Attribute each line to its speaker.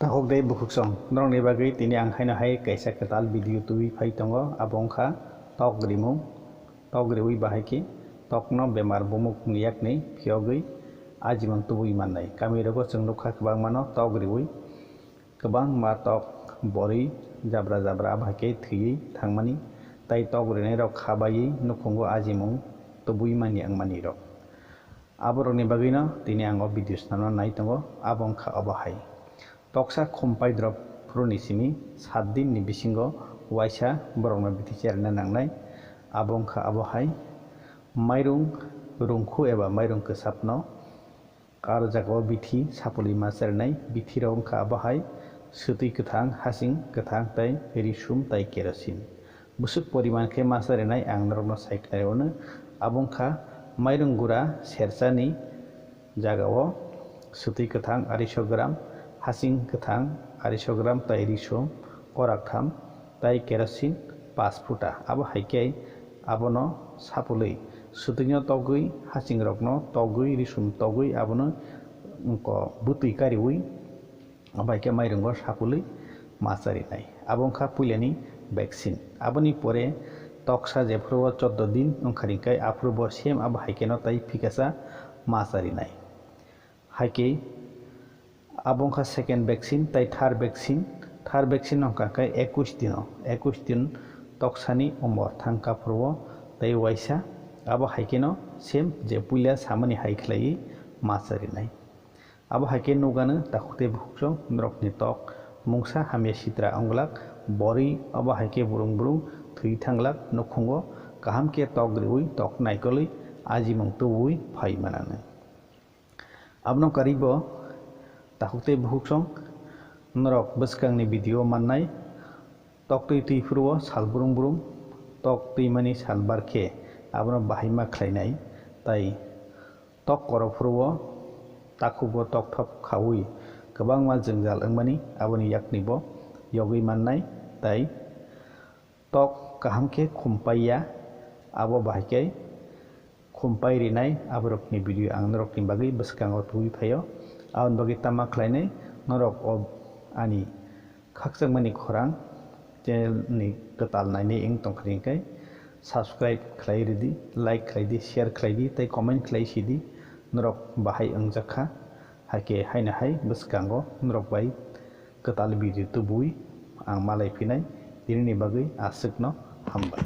Speaker 1: Tahok day bukuk song norong ni bagay tini ang haino hay kaisa ketal video tui phai tongo abong kha tok grimung tok griwi bahai ki tok no bemar bumuk niyak ni phiogui ajimang tubui mannai kami rogo chung nukha kwbang mano tok griwi kwbang ma tok bori jabra jabra bahai ke thiyui thangmani tai tok rinai rok khabai nukhungo ajimung tubui mani ang mani rok aborok ni bagay no tini ang video stano nai tongo abong kha obahai Toksa khumpai drop pruni simi 7 din ni bisingo waisa borokno bithi cherna nangnai abong kha abohai mairung rungkhu eba mairung kwsapno aro jagao bithi sapuli ma chernai bithi rong kha abohai sutui kwthang hasing kwthang tai risum tai kerosin busuk poriman khe ma chernai ang norokno saikhlaiono abong kha mairung gura serchani jagao sutui kwthang 250 gram hasing kwthang 250 gram tai risum korak tham tai kerosin 5 futa abo haike abono sapului sutuino togui hasing rokno togui risum togui abono ko butui kariui abaike mairungo sapului masari nai abongkha puilani vaccine aboni pore toksa jefro 14 din ongkharikai aprubo sem abo haike no tai fikasa masari nai haike abongkha second vaccine tai third vaccine nongka kai 21 din toksani umor thangka purwo tai waisa abo haikeno sem je puila samani haiklai masari nai abo haike nugano takute bukso norokni tok mungsa hamya sitra onglak bori abo haike burung burung thui thanglak nukhungo kaham ke tok griwi tok naikoli ajimong tuwi phai manane abno karibo takukte buhuksong norok bwskang ni video mannai tok tui tui furwo sal burung burung tok tui mani sal barkhe abono bahima khlainai tai tok koro furwo takubo tok thop khawi kwbang ma jwngjal wngmani aboni yakni bo yogui mannai tai tok kaham khe khumpaiya abo bahike khumpai rinai aborokni video ang norokni bagui bwskango tui phaio aboni bagui tama khlainai norok ani khakchangmani khorang channel ni ketal nainai ing tongkhringkai subscribe khlai ridi like khlai di share khlai di tai comment khlai sidi norok bahai angjakha hake haina hai bwskango norok bai ketal video tubui ang malai phinai tini ni bagui asukno hamba